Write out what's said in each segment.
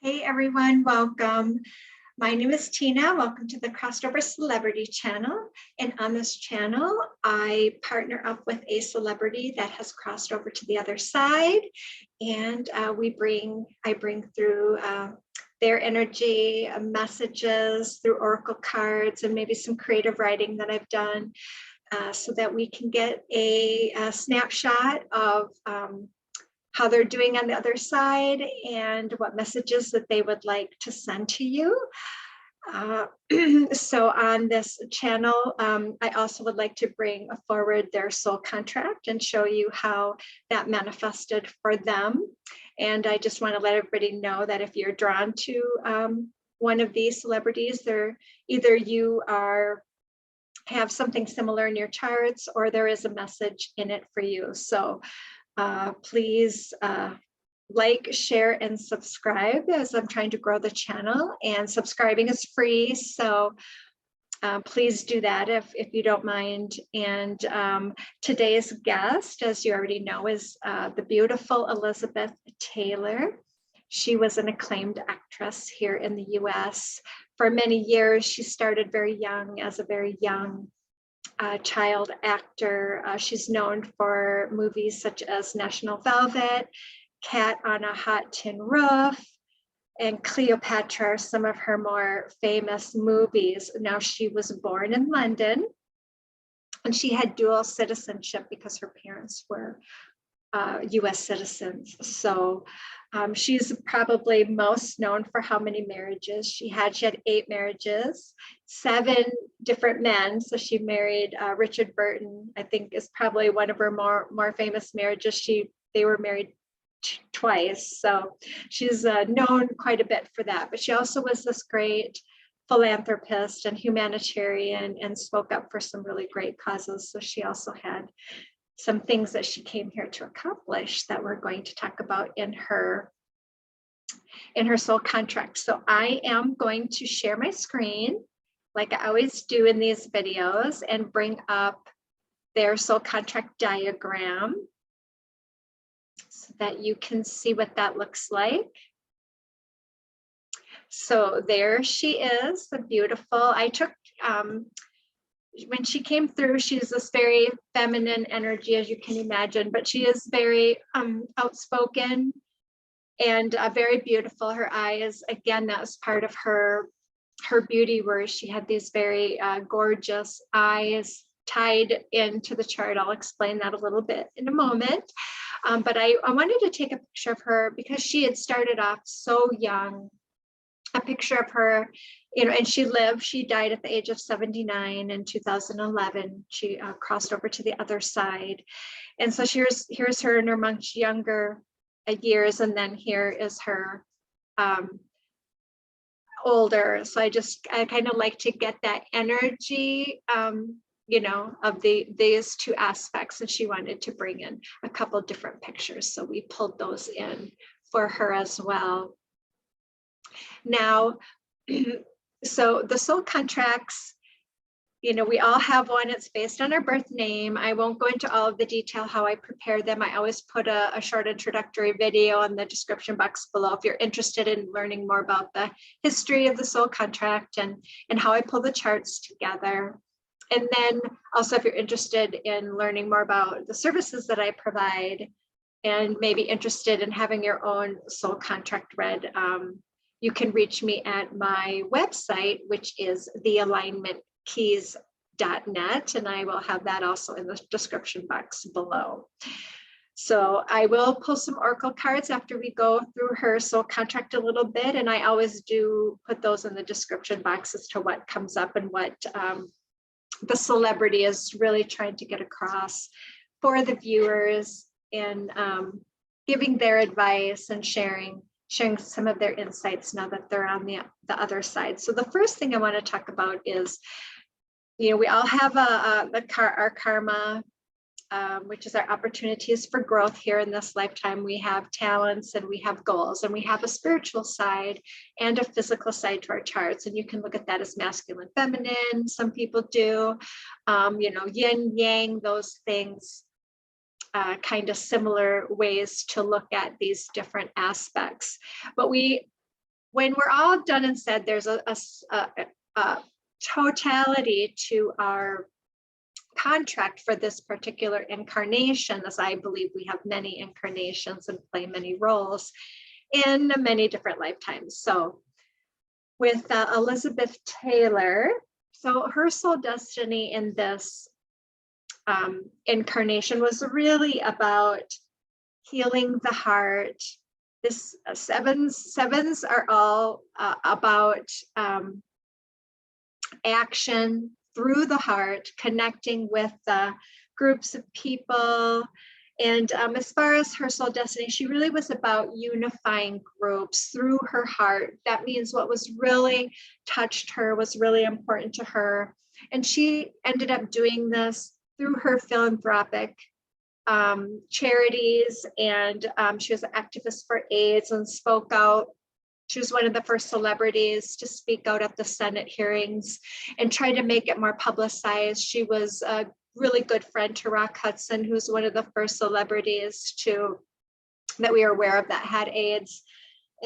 Hey everyone, welcome. My name is Tina. Welcome to the Crossed Over Celebrity channel. And on this channel, I partner up with a celebrity that has crossed over to the other side. And I bring through their energy, messages through oracle cards, and maybe some creative writing that I've done so that we can get a snapshot of how they're doing on the other side and what messages that they would like to send to you. So on this channel, I also would like to bring forward their soul contract and show you how that manifested for them. And I just want to let everybody know that if you're drawn to one of these celebrities, either you have something similar in your charts, or there is a message in it for you. So please like, share, and subscribe as I'm trying to grow the channel, and subscribing is free. So please do that if you don't mind. And today's guest, as you already know, is the beautiful Elizabeth Taylor. She was an acclaimed actress here in the US. For many years, she started very young, as a very young child actor. She's known for movies such as National Velvet, Cat on a Hot Tin Roof, and Cleopatra are some of her more famous movies. Now, she was born in London, and she had dual citizenship because her parents were US citizens. So she's probably most known for how many marriages she had. She had 8 marriages, 7 different men. So she married Richard Burton, I think is probably one of her more famous marriages. They were married twice. So she's known quite a bit for that. But she also was this great philanthropist and humanitarian and spoke up for some really great causes. So she also had some things that she came here to accomplish that we're going to talk about in her soul contract. So I am going to share my screen like I always do in these videos and bring up their soul contract diagram so that you can see what that looks like. So there she is, the beautiful. I took when she came through, she's this very feminine energy, as you can imagine, but she is very outspoken and very beautiful. Her eyes, again, that was part of her beauty, where she had these very gorgeous eyes tied into the chart. I'll explain that a little bit in a moment. But I wanted to take a picture of her because she had started off so young. A picture of her, and she died at the age of 79 in 2011. She crossed over to the other side. And so here's her in her much younger years, and then here is her older. So I kind of like to get that energy, of these two aspects, and she wanted to bring in a couple different pictures. So we pulled those in for her as well. Now, so the soul contracts, we all have one. It's based on our birth name. I won't go into all of the detail how I prepare them. I always put a short introductory video in the description box below if you're interested in learning more about the history of the soul contract and how I pull the charts together. And then also, if you're interested in learning more about the services that I provide and maybe interested in having your own soul contract read, you can reach me at my website, which is thealignmentkeys.net, and I will have that also in the description box below. So I will pull some oracle cards after we go through her soul contract a little bit, and I always do put those in the description box as to what comes up and what the celebrity is really trying to get across for the viewers, and giving their advice and sharing some of their insights now that they're on the other side. So the first thing I want to talk about is, we all have our karma, which is our opportunities for growth here in this lifetime. We have talents and we have goals, and we have a spiritual side and a physical side to our charts. And you can look at that as masculine, feminine. Some people do, yin, yang, those things. Kind of similar ways to look at these different aspects. But we when we're all done and said, there's a totality to our contract for this particular incarnation, as I believe we have many incarnations and play many roles in many different lifetimes. So with Elizabeth Taylor, so her soul destiny in this incarnation was really about healing the heart. This sevens are all about action through the heart, connecting with groups of people. And as far as her soul destiny, she really was about unifying groups through her heart. That means what was really touched her, was really important to her. And she ended up doing this through her philanthropic charities, and she was an activist for AIDS and spoke out. She was one of the first celebrities to speak out at the Senate hearings and try to make it more publicized. She was a really good friend to Rock Hudson, who's one of the first celebrities that we are aware of that had AIDS.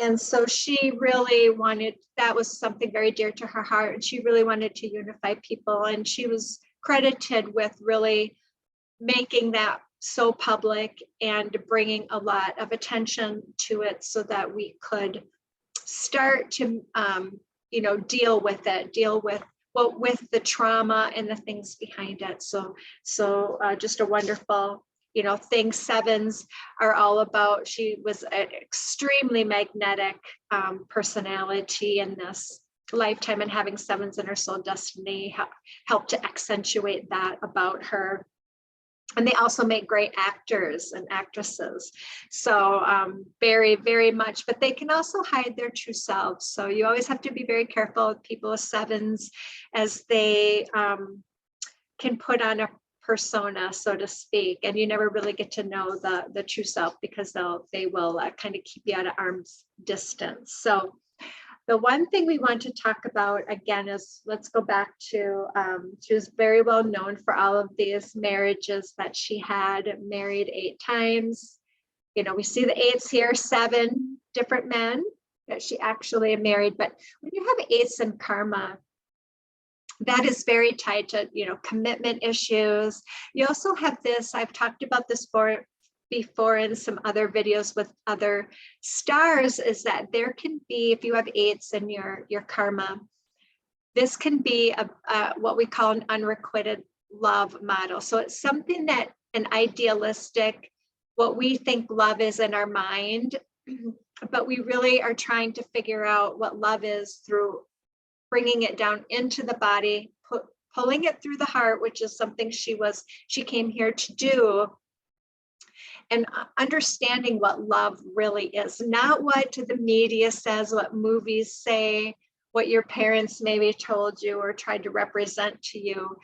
And so she really wanted, that was something very dear to her heart, and she really wanted to unify people. And she was credited with really making that so public and bringing a lot of attention to it so that we could start to deal with the trauma and the things behind it. So just a wonderful thing. Sevens are all about, she was an extremely magnetic personality in this lifetime, and having sevens in her soul destiny helped to accentuate that about her. And they also make great actors and actresses. So very, very much, but they can also hide their true selves. So you always have to be very careful with people with sevens, as they can put on a persona, so to speak, and you never really get to know the true self, because they will kind of keep you at an arm's distance. So the one thing we want to talk about again is, let's go back to, she was very well known for all of these marriages that she had, married 8 times. We see the 8s here, 7 different men that she actually married. But when you have 8s in karma, that is very tied to, commitment issues. You also have this, I've talked about this before in some other videos with other stars, is that there can be, if you have 8s in your karma, this can be what we call an unrequited love model. So it's something that an idealistic, what we think love is in our mind, but we really are trying to figure out what love is through bringing it down into the body, pulling it through the heart, which is something she came here to do, and understanding what love really is, not what the media says, what movies say, what your parents maybe told you or tried to represent to you.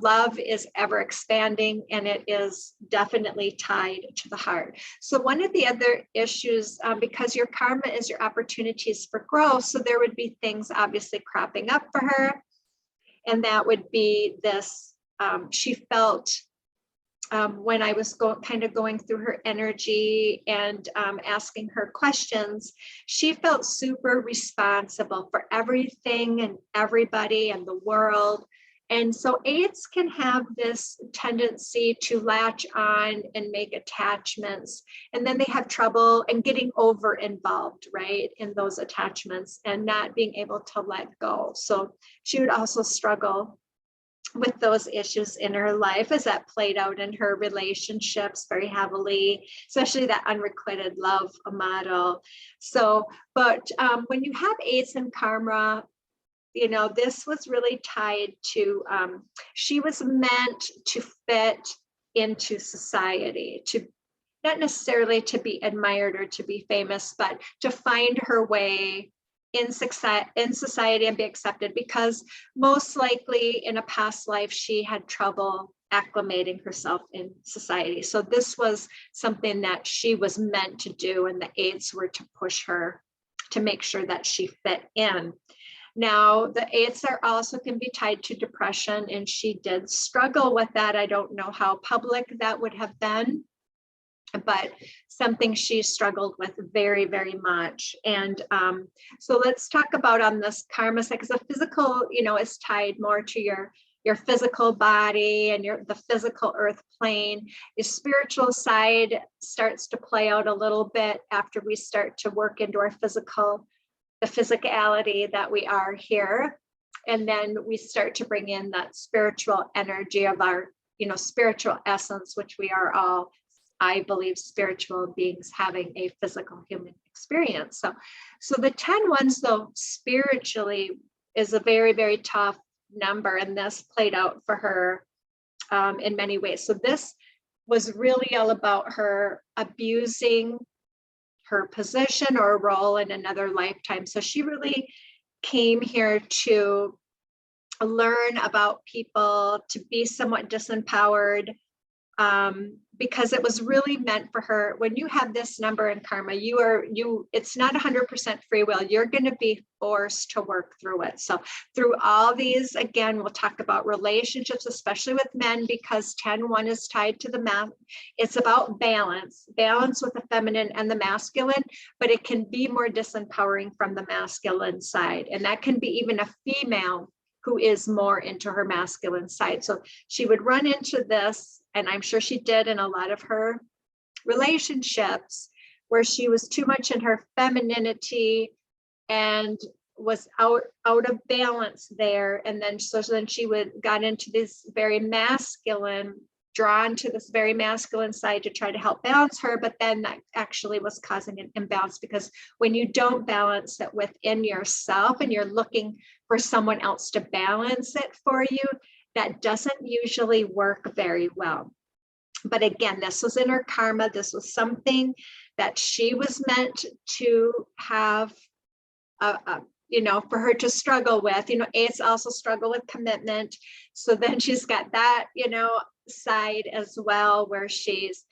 Love is ever expanding, and it is definitely tied to the heart. So one of the other issues, because your karma is your opportunities for growth, so there would be things obviously cropping up for her, and that would be this, she felt, when I was going through her energy and asking her questions, she felt super responsible for everything and everybody and the world. And so 8s can have this tendency to latch on and make attachments, and then they have trouble in getting over involved, right, in those attachments and not being able to let go. So she would also struggle with those issues in her life, as that played out in her relationships very heavily, especially that unrequited love model. So, but when you have 8s in karma, this was really tied to, she was meant to fit into society, to not necessarily to be admired or to be famous, but to find her way in society and be accepted, because most likely in a past life she had trouble acclimating herself in society. So this was something that she was meant to do, and the 8s were to push her to make sure that she fit in. Now, the 8s are also can be tied to depression, and she did struggle with that. I don't know how public that would have been. but something she struggled with very, very much. And so let's talk about on this karma side, because the physical, is tied more to your physical body and the physical earth plane. The spiritual side starts to play out a little bit after we start to work into the physicality that we are here. And then we start to bring in that spiritual energy of our, spiritual essence, which we are all, I believe, spiritual beings having a physical human experience. So the 10 ones, though, spiritually is a very, very tough number, and this played out for her in many ways. So this was really all about her abusing her position or role in another lifetime. So she really came here to learn about people, to be somewhat disempowered, because it was really meant for her. When you have this number in karma, it's not 100% free will. You're going to be forced to work through it. So through all these, again, we'll talk about relationships, especially with men, because 10-1 is tied to the math. It's about balance with the feminine and the masculine, but it can be more disempowering from the masculine side. And that can be even a female who is more into her masculine side. So she would run into this, and I'm sure she did in a lot of her relationships, where she was too much in her femininity and was out of balance there. And then then she got into this very masculine, drawn to this very masculine side to try to help balance her. But then that actually was causing an imbalance, because when you don't balance it within yourself and you're looking for someone else to balance it for you, that doesn't usually work very well. But again, this was in her karma. This was something that she was meant to have, for her to struggle with. It's also struggle with commitment. So then she's got that, side as well, where she's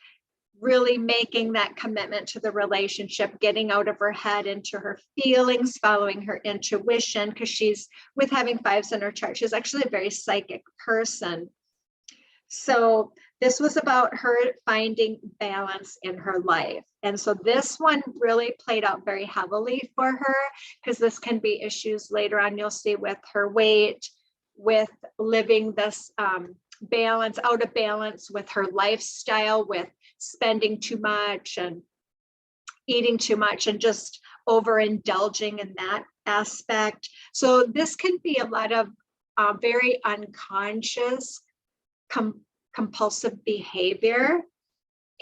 really making that commitment to the relationship, getting out of her head into her feelings, following her intuition, because she's, with having 5s in her chart, she's actually a very psychic person. So this was about her finding balance in her life. And so this one really played out very heavily for her, because this can be issues later on, you'll see, with her weight, with living this balance, out of balance with her lifestyle, with spending too much and eating too much and just overindulging in that aspect. So this can be a lot of very unconscious compulsive behavior.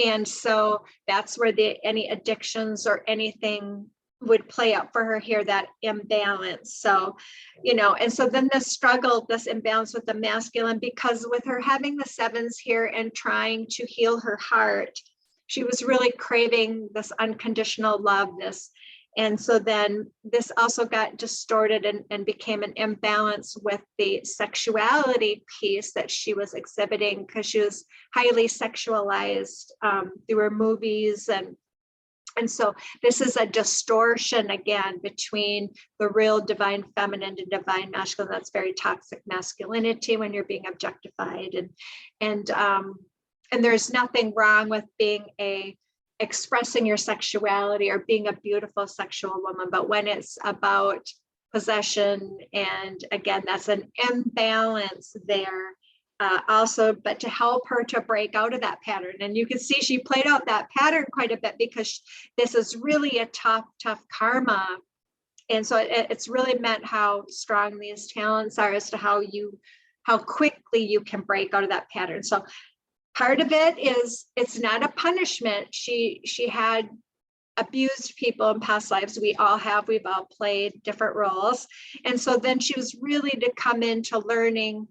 And so that's where any addictions or anything would play out for her here, that imbalance. So, and so then this imbalance with the masculine, because with her having the 7s here and trying to heal her heart, she was really craving this unconditional love, and so then this also got distorted and became an imbalance with the sexuality piece that she was exhibiting, because she was highly sexualized through her movies. And so this is a distortion, again, between the real divine feminine and divine masculine. That's very toxic masculinity when you're being objectified. And there's nothing wrong with being expressing your sexuality or being a beautiful sexual woman, but when it's about possession, and again, that's an imbalance there. Also, but to help her to break out of that pattern. And you can see she played out that pattern quite a bit, because this is really a tough karma. And so it's really meant how strong these talents are as to how quickly you can break out of that pattern. So part of it is, it's not a punishment. She had abused people in past lives. We all have, we've all played different roles. And so then she was really to come into learning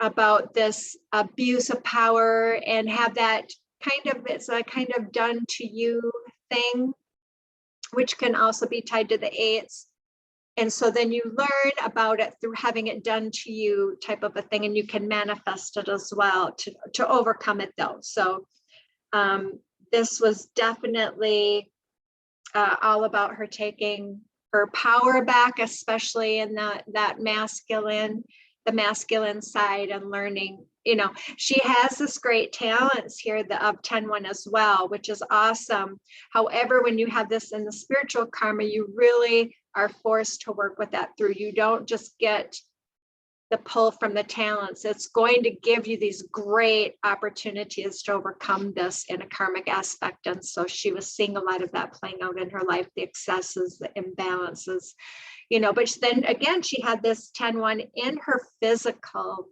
about this abuse of power and have that it's a kind of done to you thing, which can also be tied to the 8s. And so then you learn about it through having it done to you type of a thing, and you can manifest it as well to overcome it though. So this was definitely all about her taking her power back, especially in the masculine side, and learning she has this great talents here, the of 10-1 as well, which is awesome. However, when you have this in the spiritual karma, you really are forced to work with that through. You don't just get the pull from the talents. It's going to give you these great opportunities to overcome this in a karmic aspect. And so she was seeing a lot of that playing out in her life, the excesses, the imbalances, but then again, she had this 10-1 in her physical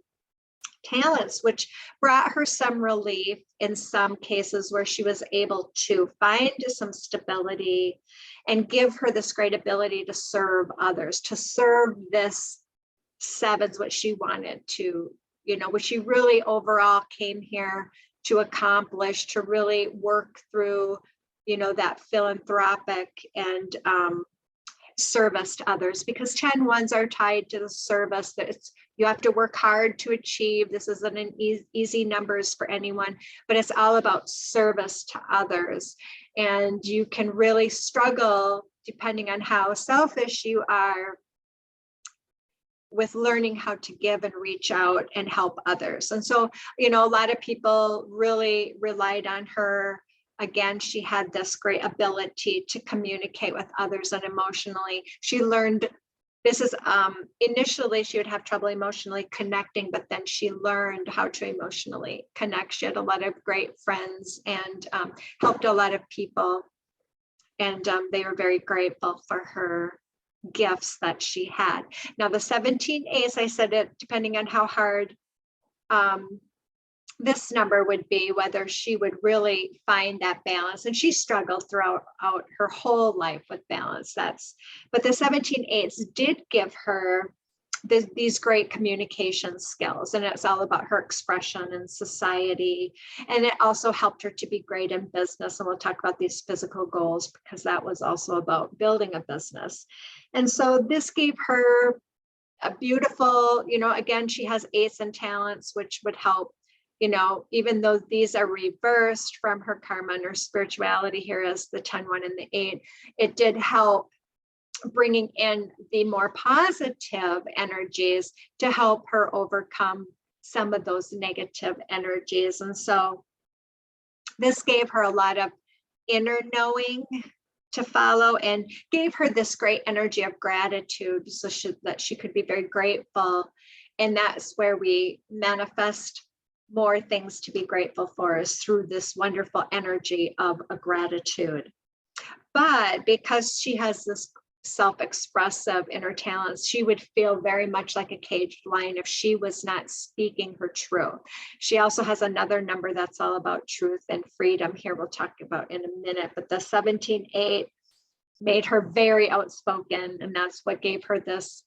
talents, which brought her some relief in some cases where she was able to find some stability and give her this great ability to serve others, to serve this sevens, what she wanted to, what she really overall came here to accomplish, to really work through, that philanthropic and service to others, because 10-1s are tied to the service that you have to work hard to achieve. This isn't an easy numbers for anyone, but it's all about service to others. And you can really struggle depending on how selfish you are with learning how to give and reach out and help others. And so, a lot of people really relied on her. Again, she had this great ability to communicate with others and emotionally. She learned, this is initially she would have trouble emotionally connecting, but then she learned how to emotionally connect. She had a lot of great friends and helped a lot of people. And they were very grateful for her gifts that she had. Now the 17 A's, I said it, depending on how hard this number would be, whether she would really find that balance. And she struggled throughout her whole life with balance. But the 17 A's did give her these great communication skills, and it's all about her expression in society. And it also helped her to be great in business. And we'll talk about these physical goals, because that was also about building a business. And so this gave her a beautiful, again, she has ace and talents, which would help, even though these are reversed from her karma and her spirituality here as the 10-1 and the 8, it did help bringing in the more positive energies to help her overcome some of those negative energies. And so this gave her a lot of inner knowing to follow, and gave her this great energy of gratitude, so that she could be very grateful. And that's where we manifest more things to be grateful for, is through this wonderful energy of a gratitude. But because she has this self-expressive inner talents, she would feel very much like a caged lion if she was not speaking her truth. She also has another number that's all about truth and freedom. Here we'll talk about in a minute, but the 17-8 made her very outspoken, and that's what gave her this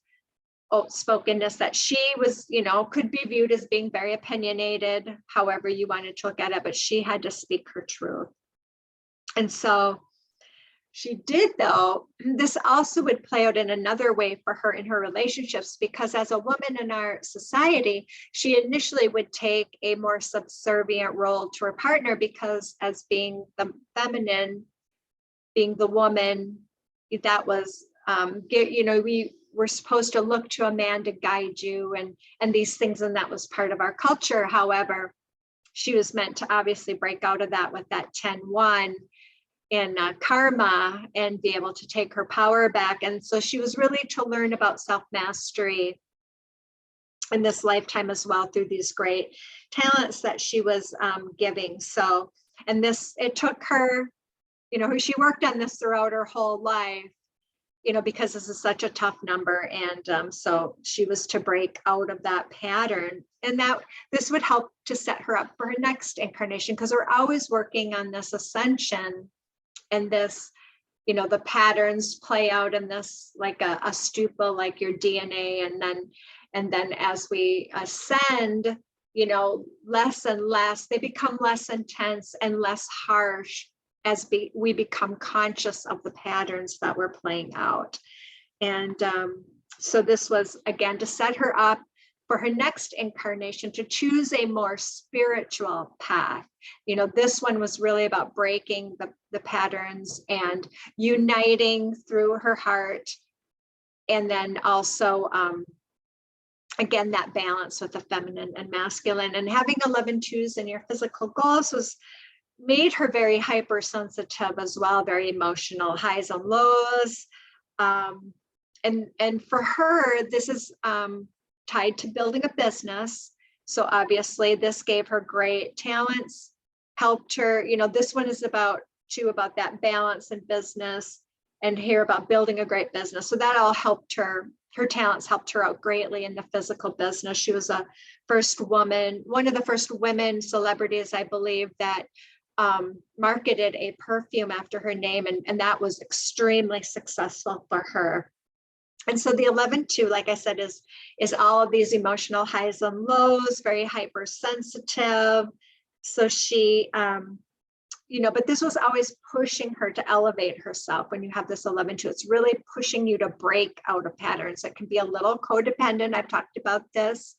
outspokenness, that she was, could be viewed as being very opinionated, however you wanted to look at it, but she had to speak her truth. And so she did, though. This also would play out in another way for her in her relationships, because as a woman in our society, she initially would take a more subservient role to her partner, because as being the feminine, being the woman, that was, we were supposed to look to a man to guide you and these things, and that was part of our culture. However, she was meant to obviously break out of that with that 10-1 in karma and be able to take her power back. And so she was really to learn about self-mastery in this lifetime as well, through these great talents that she was giving. So, and this, it took her, she worked on this throughout her whole life, because this is such a tough number. And so she was to break out of that pattern, and that this would help to set her up for her next incarnation, because we're always working on this ascension. And this, the patterns play out in this like a stupa, like your DNA. And then as we ascend, less and less, they become less intense and less harsh as we become conscious of the patterns that we're playing out. And so this was, again, to set her up for her next incarnation, to choose a more spiritual path. This one was really about breaking the patterns and uniting through her heart. And then also again, that balance with the feminine and masculine. And having 11 twos in your physical goals made her very hypersensitive as well, very emotional, highs and lows. And for her, this is tied to building a business. So obviously this gave her great talents, helped her, this one is about that balance in business, and here about building a great business. So that all helped her. Her talents helped her out greatly in the physical business. She was one of the first women celebrities, I believe, that marketed a perfume after her name, and that was extremely successful for her. And so the 11-2, like I said, is all of these emotional highs and lows, very hypersensitive. So she, but this was always pushing her to elevate herself. When you have this 11-2, it's really pushing you to break out of patterns. It can be a little codependent. I've talked about this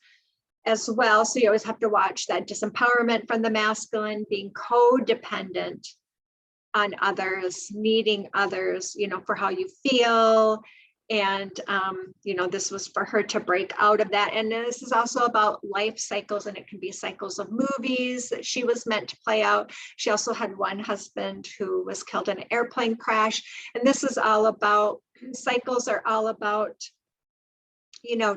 as well. So you always have to watch that disempowerment from the masculine, being codependent on others, needing others, for how you feel. And, this was for her to break out of that. And this is also about life cycles, and it can be cycles of movies that she was meant to play out. She also had one husband who was killed in an airplane crash. And this is all about, cycles are all about,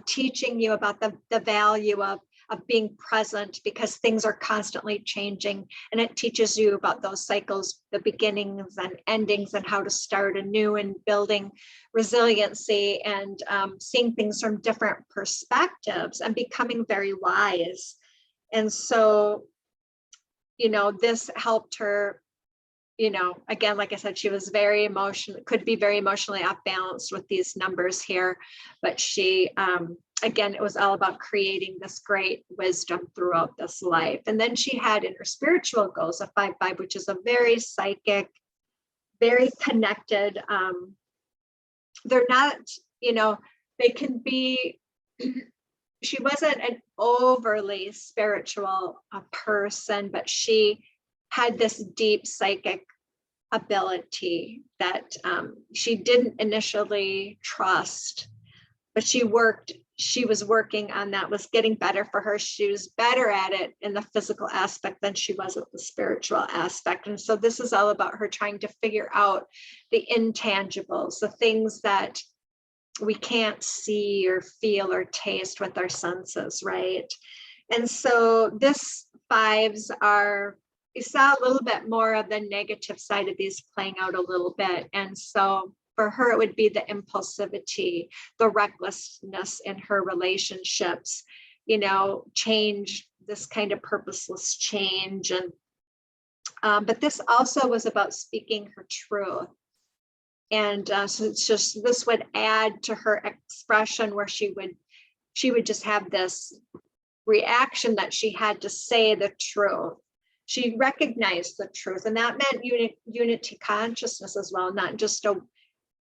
teaching you about the value of being present, because things are constantly changing, and it teaches you about those cycles, the beginnings and endings, and how to start anew, and building resiliency, and seeing things from different perspectives, and becoming very wise. And so, this helped her, again, like I said, she was very emotional, could be very emotionally off balance with these numbers here, but she, again, it was all about creating this great wisdom throughout this life. And then she had in her spiritual goals a 5-5, which is a very psychic, very connected. They're not, they can be, she wasn't an overly spiritual person, but she had this deep psychic ability that she didn't initially trust, but she was working on that, was getting better for her. She was better at it in the physical aspect than she was at the spiritual aspect. And so this is all about her trying to figure out the intangibles, the things that we can't see or feel or taste with our senses, right? And so this 5s are, you saw a little bit more of the negative side of these playing out a little bit. And so for her, it would be the impulsivity, the recklessness in her relationships, change, this kind of purposeless change. And but this also was about speaking her truth. And so it's just, this would add to her expression, where she would just have this reaction that she had to say the truth. She recognized the truth, and that meant unity consciousness as well, not just a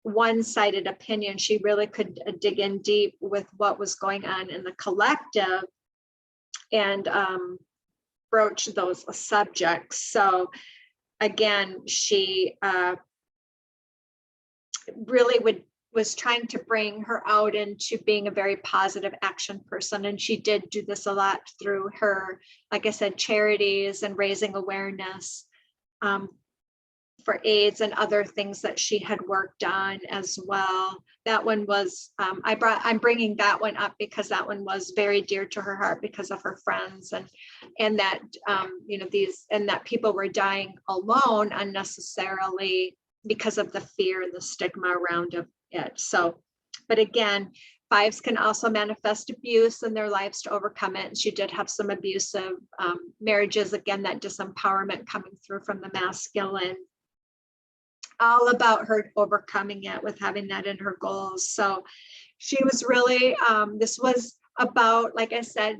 one-sided opinion. She really could dig in deep with what was going on in the collective and broach those subjects. So again, she really was trying to bring her out into being a very positive action person. And she did do this a lot through her, like I said, charities and raising awareness for AIDS and other things that she had worked on as well. That one was, I'm bringing that one up because that one was very dear to her heart because of her friends, and that, and that people were dying alone unnecessarily because of the fear and the stigma around it. So, but again, 5s can also manifest abuse in their lives to overcome it. And she did have some abusive marriages, again, that disempowerment coming through from the masculine. All about her overcoming it with having that in her goals. So she was really, this was about, like I said,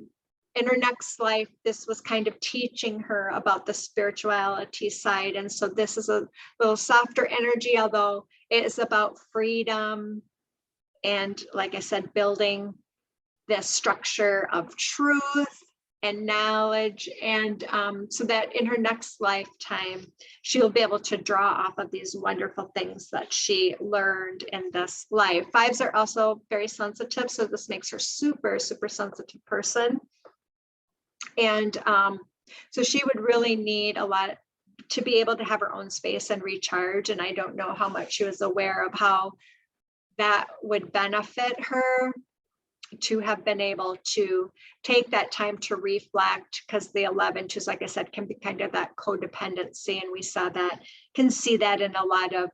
in her next life, this was kind of teaching her about the spirituality side. And so this is a little softer energy, although it is about freedom. And like I said, building this structure of truth and knowledge, and so that in her next lifetime, she'll be able to draw off of these wonderful things that she learned in this life. Fives are also very sensitive, so this makes her super, super sensitive person. And so she would really need a lot to be able to have her own space and recharge. And I don't know how much she was aware of how that would benefit her to have been able to take that time to reflect, because the 11, just like I said, can be kind of that codependency. And we saw that, can see that in a lot of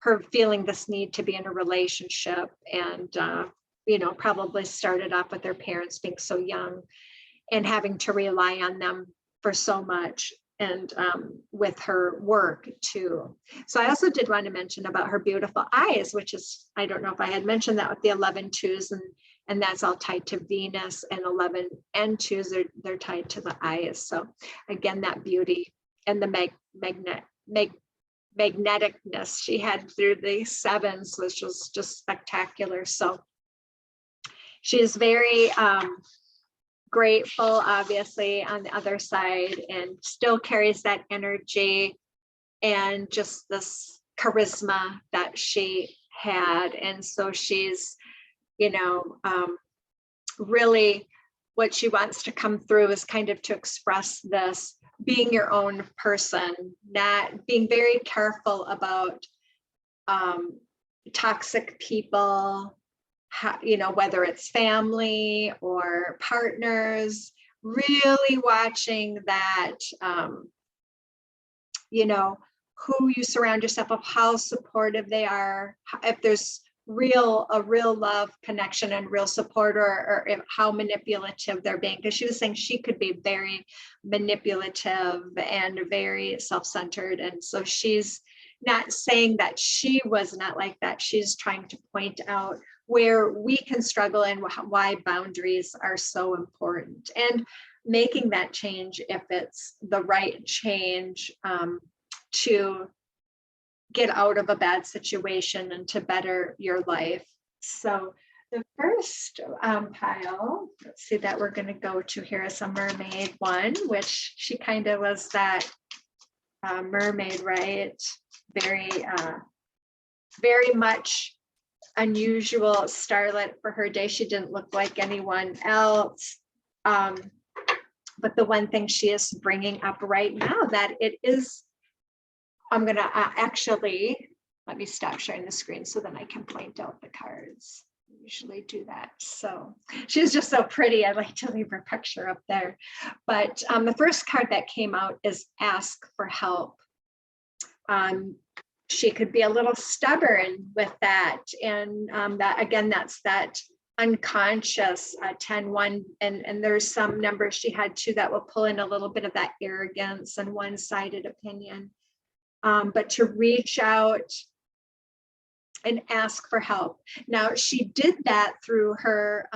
her feeling this need to be in a relationship, and, you know, probably started off with their parents being so young and having to rely on them for so much, and with her work too. So I also did want to mention about her beautiful eyes, which is, I don't know if I had mentioned that with the 11 twos, and that's all tied to Venus, and 11 and twos, they're tied to the eyes. So again, that beauty and the magneticness she had through the sevens was just spectacular. So she is very grateful, obviously, on the other side, and still carries that energy and just this charisma that she had. And so she's, you know, really what she wants to come through is kind of to express this being your own person, not being very careful about toxic people, you know, whether it's family or partners, really watching that, you know, who you surround yourself with, how supportive they are, if there's a real love connection and real support, or how manipulative they're being. Because she was saying she could be very manipulative and very self-centered. And so she's not saying that she was not like that. She's trying to point out where we can struggle and why boundaries are so important, and making that change if it's the right change to get out of a bad situation and to better your life. So the first pile, let's see, that we're going to go to here is a mermaid one, which she kind of was that mermaid, right? Very, very much unusual starlet for her day. She didn't look like anyone else. But the one thing she is bringing up right now, that it is, I'm going to actually, let me stop sharing the screen so then I can point out the cards. I usually do that. So she's just so pretty. I like to leave her picture up there. But the first card that came out is ask for help. She could be a little stubborn with that. And that, again, that's that unconscious 10-1. And there's some numbers she had too that will pull in a little bit of that arrogance and one-sided opinion. But to reach out and ask for help. Now, she did that through her,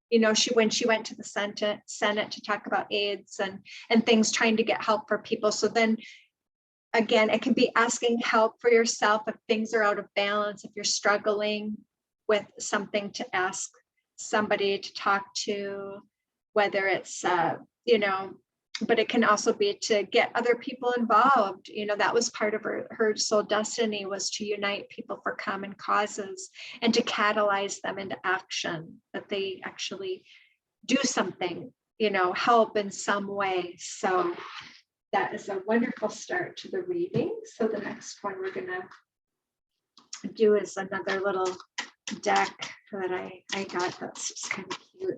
you know, when she went to the Senate to talk about AIDS and things, trying to get help for people. So then, again, it can be asking help for yourself if things are out of balance, if you're struggling with something, to ask somebody to talk to, whether it's, you know, but it can also be to get other people involved. You know, that was part of her soul destiny, was to unite people for common causes and to catalyze them into action, that they actually do something, you know, help in some way. So that is a wonderful start to the reading. So the next one we're going to do is another little deck that I got that's just kind of cute.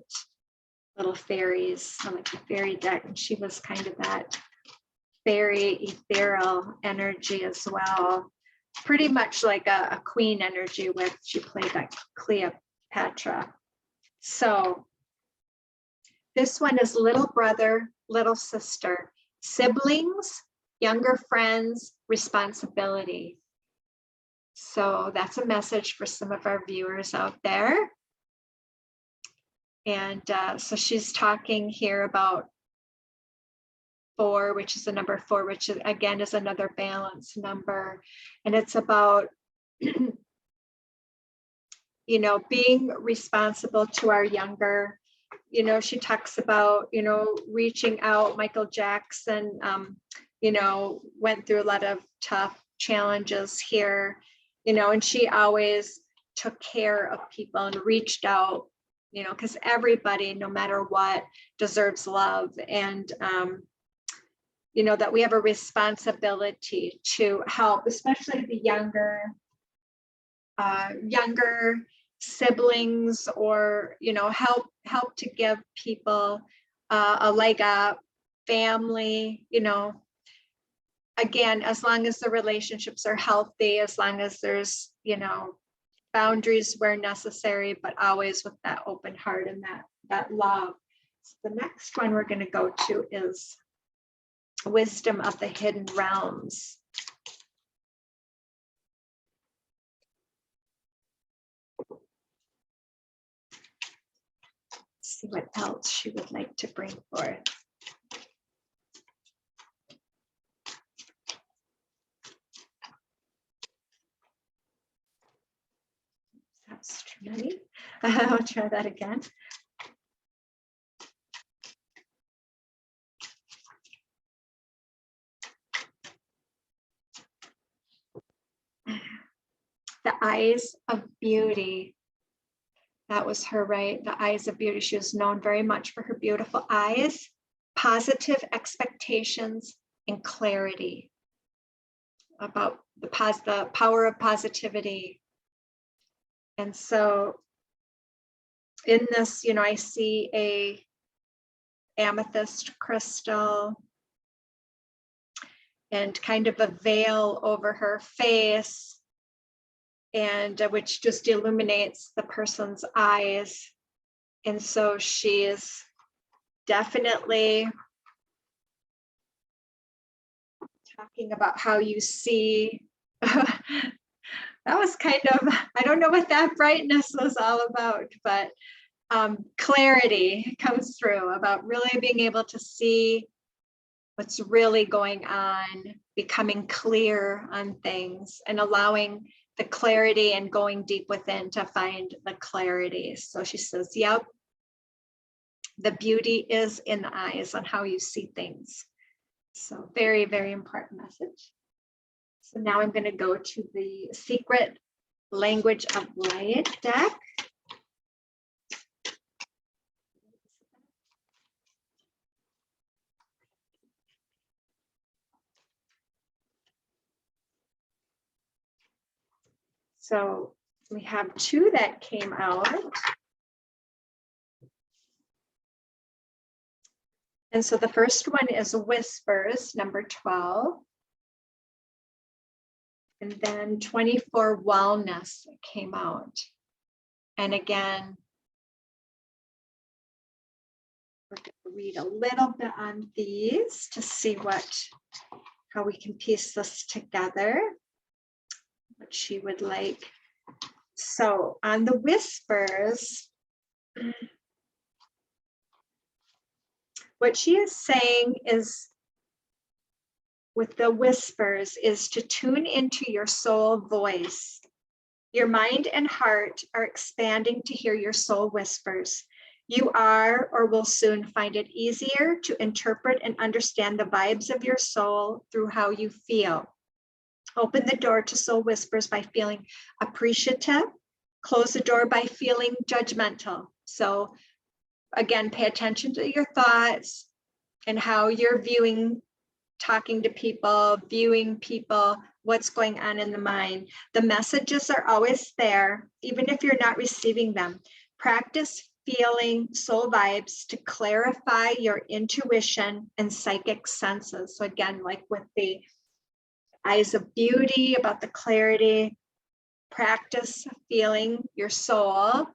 Little fairies, I like the fairy deck, and she was kind of that fairy ethereal energy as well, pretty much like a queen energy, with she played that Cleopatra. So this one is little brother, little sister, siblings, younger friends, responsibility. So that's a message for some of our viewers out there. And so she's talking here about 4, which is the number 4, which is, again, is another balance number. And it's about, you know, being responsible to our younger you know, she talks about, you know, reaching out. Michael Jackson, you know, went through a lot of tough challenges here, you know, and she always took care of people and reached out, you know, because everybody, no matter what, deserves love. And, you know, that we have a responsibility to help, especially the younger siblings, or, you know, help to give people a leg up, family, you know, again, as long as the relationships are healthy, as long as there's, you know, boundaries where necessary, but always with that open heart and that love. So the next one we're going to go to is Wisdom of the Hidden Realms. See what else she would like to bring forth. That's too many. I'll try that again. The eyes of beauty. That was her, right? The eyes of beauty. She was known very much for her beautiful eyes, positive expectations, and clarity about the power of positivity. And so in this, you know, I see a amethyst crystal and kind of a veil over her face, and which just illuminates the person's eyes. And so she is definitely talking about how you see. That was kind of, I don't know what that brightness was all about, but clarity comes through about really being able to see what's really going on, becoming clear on things, and allowing the clarity and going deep within to find the clarity. So she says, yep, the beauty is in the eyes on how you see things. So very, very important message. So now I'm going to go to the Secret Language of Light deck. So we have two that came out. And so the first one is Whispers, number 12. And then 24 Wellness came out. And again, we're going to read a little bit on these to see how we can piece this together, what she would like. So on the Whispers, what she is saying is, with the Whispers, is to tune into your soul voice. Your mind and heart are expanding to hear your soul whispers. You are, or will soon find it easier to interpret and understand the vibes of your soul through how you feel. Open the door to soul whispers by feeling appreciative. Close the door by feeling judgmental. So again, pay attention to your thoughts and how you're viewing, talking to people, viewing people, what's going on in the mind. The messages are always there, even if you're not receiving them. Practice feeling soul vibes to clarify your intuition and psychic senses. So again, like with the eyes of beauty, about the clarity, practice feeling your soul.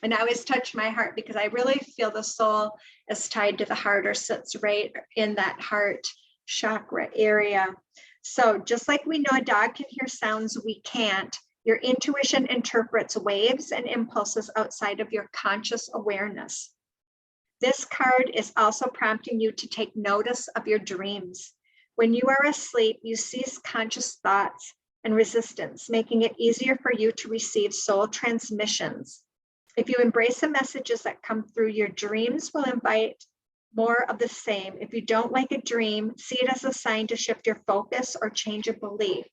And I always touch my heart because I really feel the soul is tied to the heart, or sits right in that heart chakra area. So just like we know a dog can hear sounds we can't, your intuition interprets waves and impulses outside of your conscious awareness. This card is also prompting you to take notice of your dreams. When you are asleep, you cease conscious thoughts and resistance, making it easier for you to receive soul transmissions. If you embrace the messages that come through, your dreams will invite more of the same. If you don't like a dream, see it as a sign to shift your focus or change a belief.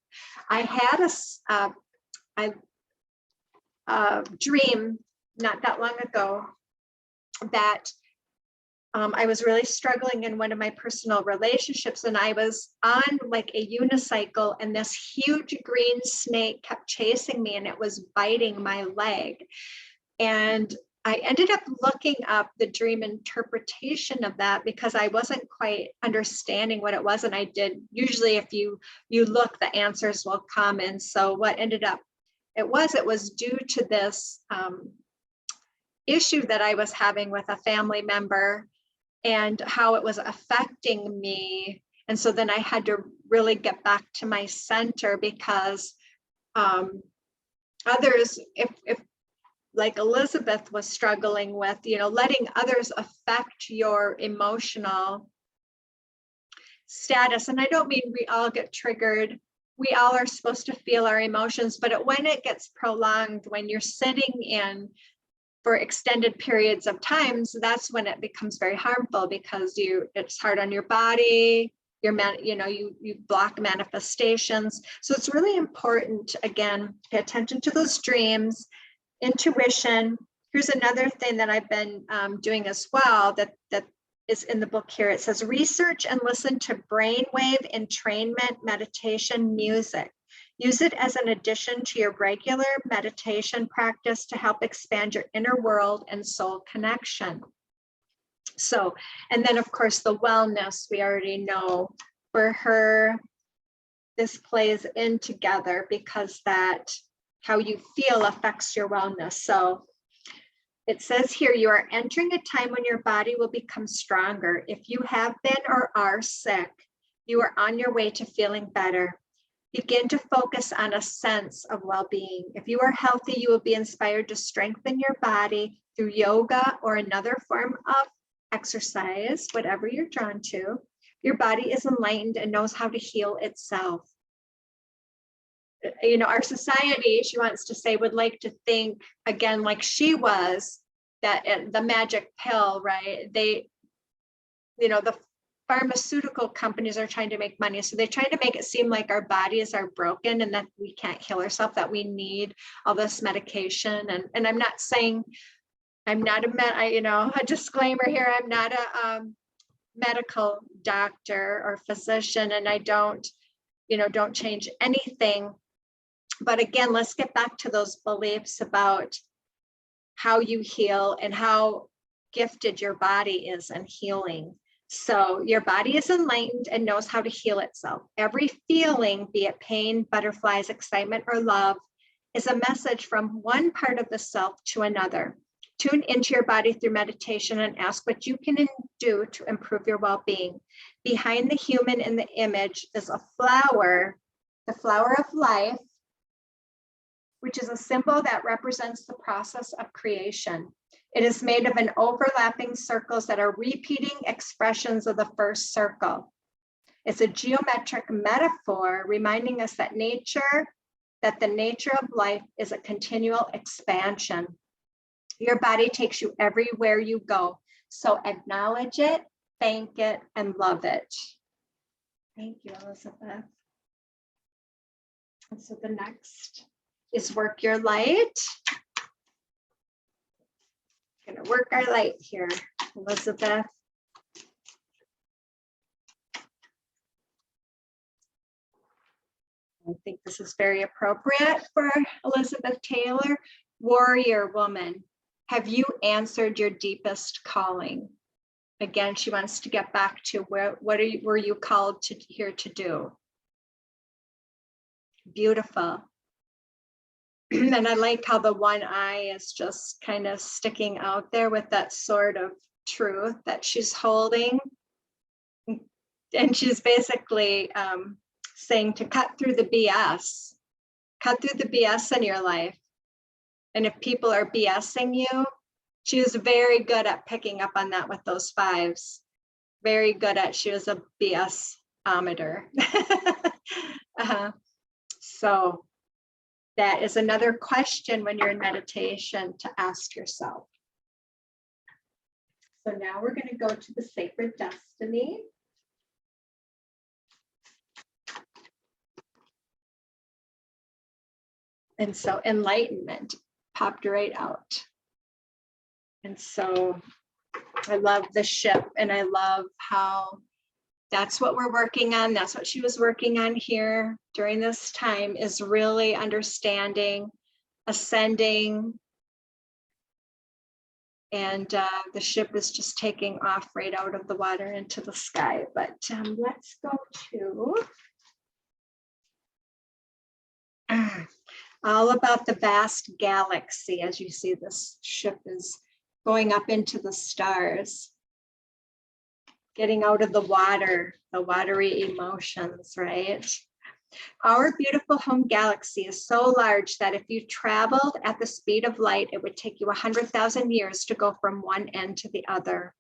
I had a dream not that long ago that I was really struggling in one of my personal relationships, and I was on like a unicycle, and this huge green snake kept chasing me and it was biting my leg. And I ended up looking up the dream interpretation of that because I wasn't quite understanding what it was. And I did, usually if you look, the answers will come. And so what ended up, it was due to this issue that I was having with a family member and how it was affecting me. And so then I had to really get back to my center because others, if like Elizabeth was struggling with, letting others affect your emotional status. And I don't mean we all get triggered. We all are supposed to feel our emotions, but when it gets prolonged, when you're sitting in for extended periods of times, that's when it becomes very harmful because it's hard on your body. You block manifestations. So it's really important, again, pay attention to those dreams. Intuition. Here's another thing that I've been doing as well that is in the book here. It says research and listen to brainwave entrainment meditation music. Use it as an addition to your regular meditation practice to help expand your inner world and soul connection. So, and then of course the wellness, we already know for her, this plays in together because that how you feel affects your wellness. So it says here, you are entering a time when your body will become stronger. If you have been or are sick, you are on your way to feeling better. Begin to focus on a sense of well-being. If you are healthy, you will be inspired to strengthen your body through yoga or another form of exercise, whatever you're drawn to. Your body is enlightened and knows how to heal itself. Our society, she wants to say, would like to think again, like she was, that the magic pill, right? The pharmaceutical companies are trying to make money. So they're trying to make it seem like our bodies are broken and that we can't heal ourselves, that we need all this medication. And I'm not saying, I'm not a disclaimer here, I'm not a medical doctor or physician, and I don't change anything. But again, let's get back to those beliefs about how you heal and how gifted your body is in healing. So your body is enlightened and knows how to heal itself. Every feeling, be it pain, butterflies, excitement, or love, is a message from one part of the self to another. Tune into your body through meditation and ask what you can do to improve your well-being. Behind the human in the image is a flower, the flower of life, which is a symbol that represents the process of creation. It is made of an overlapping circles that are repeating expressions of the first circle. It's a geometric metaphor reminding us that the nature of life is a continual expansion. Your body takes you everywhere you go. So acknowledge it, thank it, and love it. Thank you, Elizabeth. And so the next is work your light. Gonna work our light here, Elizabeth. I think this is very appropriate for Elizabeth Taylor. Warrior woman, have you answered your deepest calling? Again, she wants to get back to were you called here to do? Beautiful. And I like how the one eye is just kind of sticking out there with that sword of truth that she's holding. And she's basically saying to cut through the BS. Cut through the BS in your life. And if people are BSing you, she was very good at picking up on that with those fives. Very good at, she was a BS-ometer. So that is another question when you're in meditation to ask yourself. So now we're going to go to the sacred destiny. And so enlightenment popped right out. And so I love the ship, and I love how that's what we're working on. That's what she was working on here during this time, is really understanding, ascending. And the ship is just taking off right out of the water into the sky. But let's go to all about the vast galaxy. As you see, this ship is going up into the stars, getting out of the water, the watery emotions, right? Our beautiful home galaxy is so large that if you traveled at the speed of light, it would take you 100,000 years to go from one end to the other.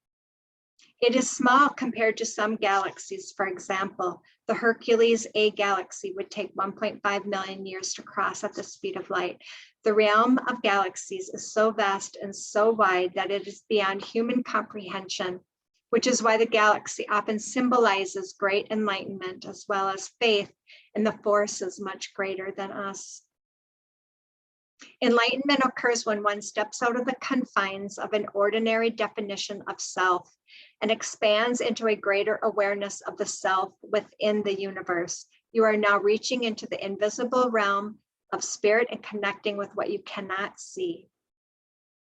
It is small compared to some galaxies. For example, the Hercules A galaxy would take 1.5 million years to cross at the speed of light. The realm of galaxies is so vast and so wide that it is beyond human comprehension, which is why the galaxy often symbolizes great enlightenment as well as faith in the forces much greater than us. Enlightenment occurs when one steps out of the confines of an ordinary definition of self and expands into a greater awareness of the self within the universe. You are now reaching into the invisible realm of spirit and connecting with what you cannot see.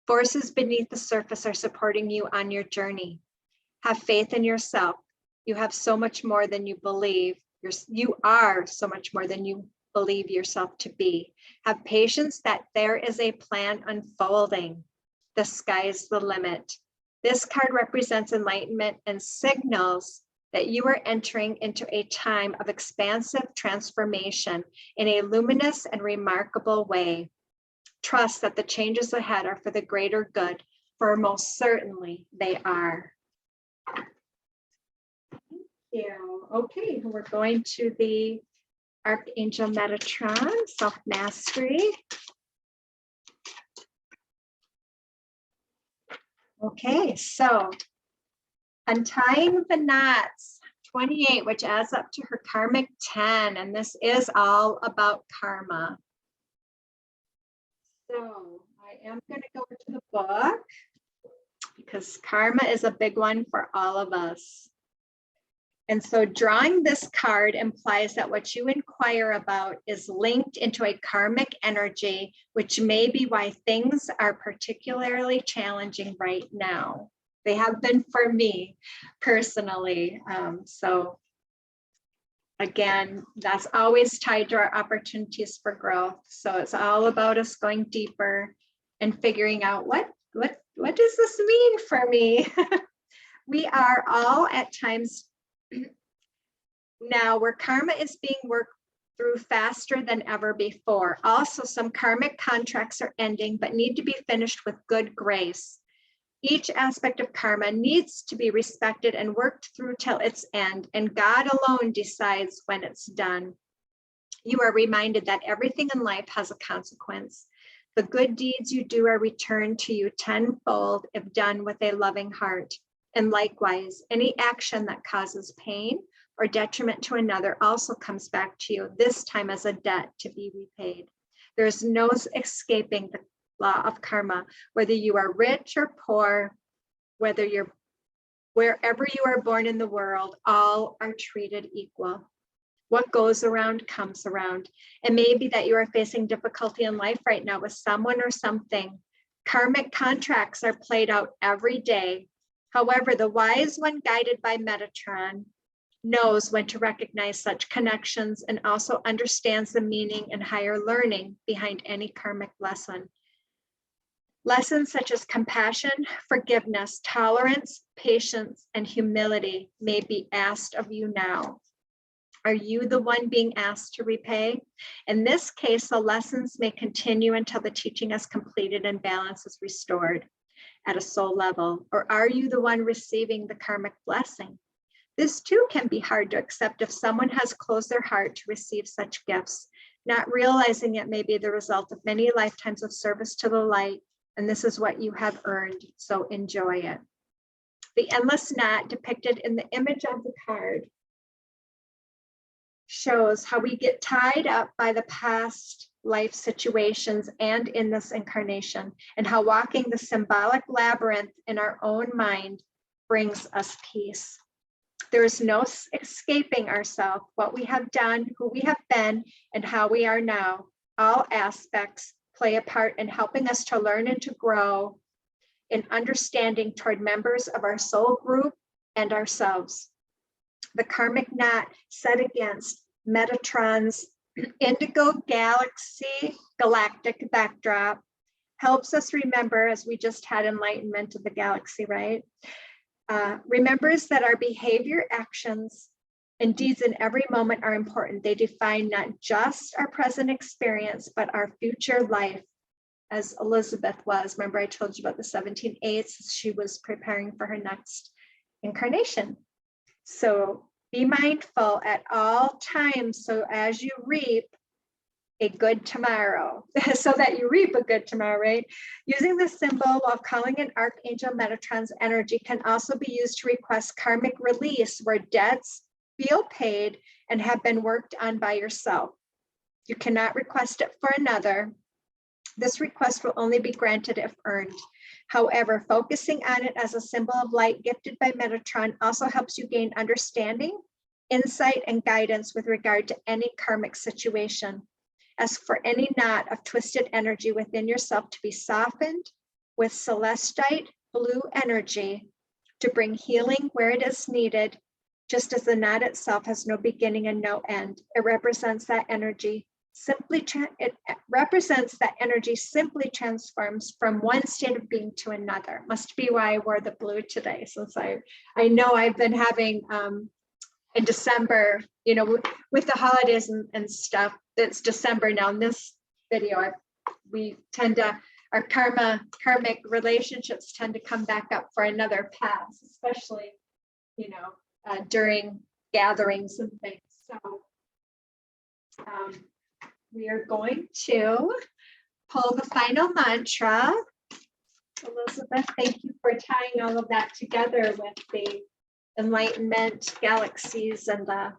Forces beneath the surface are supporting you on your journey. Have faith in yourself. You have so much more than you believe. You are so much more than you believe yourself to be. Have patience that there is a plan unfolding. The sky's the limit. This card represents enlightenment and signals that you are entering into a time of expansive transformation in a luminous and remarkable way. Trust that the changes ahead are for the greater good, for most certainly they are. Yeah. Okay, we're going to the Archangel Metatron, self-mastery. Okay, so untying the knots, 28, which adds up to her karmic 10, and this is all about karma. So I am going to go to the book because karma is a big one for all of us. And so drawing this card implies that what you inquire about is linked into a karmic energy, which may be why things are particularly challenging right now. They have been for me personally. So again, that's always tied to our opportunities for growth. So it's all about us going deeper and figuring out what does this mean for me? We are all at times now where karma is being worked through faster than ever before. Also, some karmic contracts are ending but need to be finished with good grace. Each aspect of karma needs to be respected and worked through till its end, and God alone decides when it's done. You are reminded that everything in life has a consequence. The good deeds you do are returned to you tenfold if done with a loving heart. And likewise, any action that causes pain or detriment to another also comes back to you, this time as a debt to be repaid. There is no escaping the law of karma, whether you are rich or poor, wherever you are born in the world, all are treated equal. What goes around comes around. It may be that you are facing difficulty in life right now with someone or something. Karmic contracts are played out every day. However, the wise one, guided by Metatron, knows when to recognize such connections and also understands the meaning and higher learning behind any karmic lesson. Lessons such as compassion, forgiveness, tolerance, patience, and humility may be asked of you now. Are you the one being asked to repay? In this case, the lessons may continue until the teaching is completed and balance is restored at a soul level. Or are you the one receiving the karmic blessing? This too can be hard to accept if someone has closed their heart to receive such gifts. Not realizing it may be the result of many lifetimes of service to the light, and this is what you have earned, so enjoy it. The endless knot depicted in the image of the card shows how we get tied up by the past life situations and in this incarnation, and how walking the symbolic labyrinth in our own mind brings us peace. There is no escaping ourselves, what we have done, who we have been, and how we are now. All aspects play a part in helping us to learn and to grow in understanding toward members of our soul group and ourselves. The karmic knot set against Metatron's indigo galactic backdrop helps us remember, as we just had enlightenment of the galaxy, right? Remembers that our behavior, actions, and deeds in every moment are important. They define not just our present experience, but our future life, as Elizabeth was. Remember, I told you about the 17/8. She was preparing for her next incarnation. So be mindful at all times, so as you reap a good tomorrow, so that you reap a good tomorrow, right? Using this symbol while calling in Archangel Metatron's energy can also be used to request karmic release, where debts feel paid and have been worked on by yourself. You cannot request it for another. This request will only be granted if earned. However, focusing on it as a symbol of light gifted by Metatron also helps you gain understanding, insight, and guidance with regard to any karmic situation. Ask for any knot of twisted energy within yourself to be softened with celestite blue energy to bring healing where it is needed, just as the knot itself has no beginning and no end. It represents that energy simply transforms from one state of being to another. Must be why I wore the blue today, since I know I've been having in December, you know, with the holidays and stuff. It's December now. In this video, we tend to, our karmic relationships tend to come back up for another pass, especially, you know, during gatherings and things. So we are going to pull the final mantra. Elizabeth, thank you for tying all of that together with the enlightenment, galaxies, and the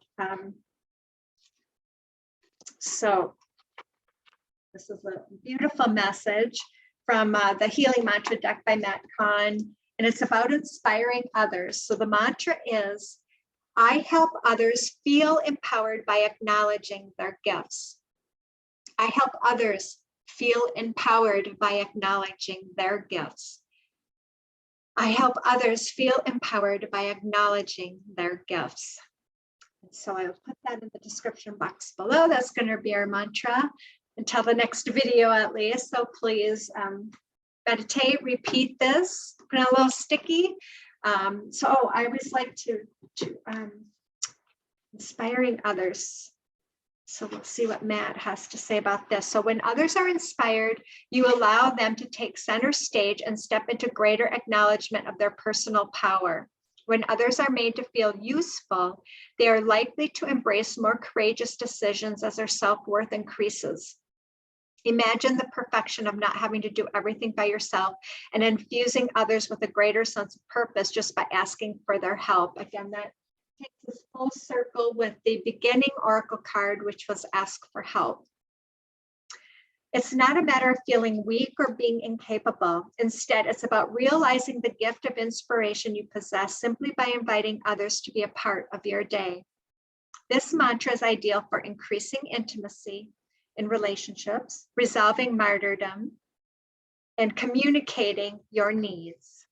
so this is a beautiful message from the Healing Mantra deck by Matt Kahn, and it's about inspiring others. So the mantra is, I help others feel empowered by acknowledging their gifts. I help others feel empowered by acknowledging their gifts. I help others feel empowered by acknowledging their gifts. And so I'll put that in the description box below. That's going to be our mantra until the next video at least. So please meditate, repeat this, put in a little sticky. So I always like to inspiring others. So we'll see what Matt has to say about this. So when others are inspired, you allow them to take center stage and step into greater acknowledgement of their personal power. When others are made to feel useful, they are likely to embrace more courageous decisions as their self-worth increases. Imagine the perfection of not having to do everything by yourself and infusing others with a greater sense of purpose just by asking for their help. Again, that takes us full circle with the beginning oracle card, which was ask for help. It's not a matter of feeling weak or being incapable. Instead, it's about realizing the gift of inspiration you possess simply by inviting others to be a part of your day. This mantra is ideal for increasing intimacy in relationships, resolving martyrdom, and communicating your needs.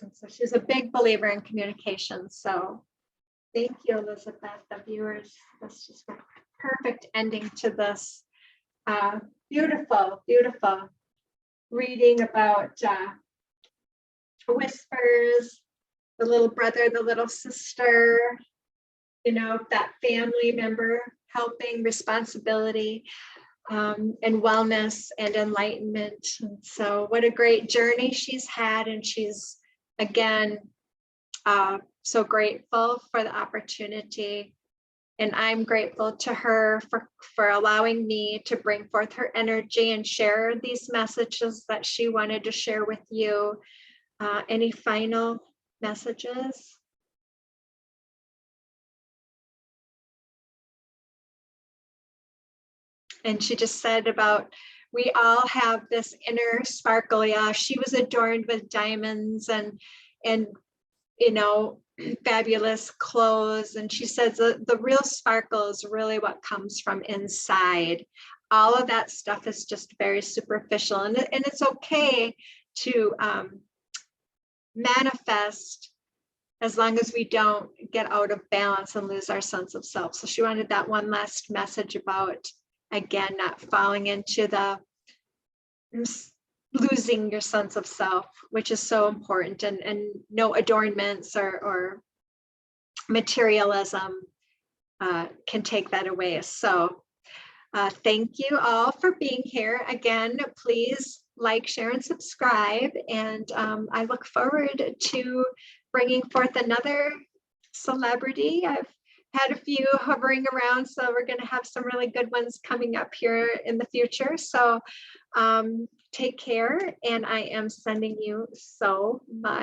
And so she's a big believer in communication. So thank you, Elizabeth, the viewers. That's just a perfect ending to this. Beautiful, beautiful reading about whispers, the little brother, the little sister, you know, that family member helping, responsibility, and wellness and enlightenment. And so what a great journey she's had. And she's, again, so grateful for the opportunity And I'm grateful to her for allowing me to bring forth her energy and share these messages that she wanted to share with you. Any final messages? And she just said about, we all have this inner sparkle. Yeah, she was adorned with diamonds and you know, fabulous clothes. And she says the real sparkle is really what comes from inside. All of that stuff is just very superficial. And it's okay to manifest as long as we don't get out of balance and lose our sense of self. So she wanted that one last message about, again, not falling into the losing your sense of self, which is so important, and no adornments or materialism can take that away. So thank you all for being here. Again, please like, share, and subscribe. And I look forward to bringing forth another celebrity. I've had a few hovering around, so we're going to have some really good ones coming up here in the future. So take care, and I am sending you so much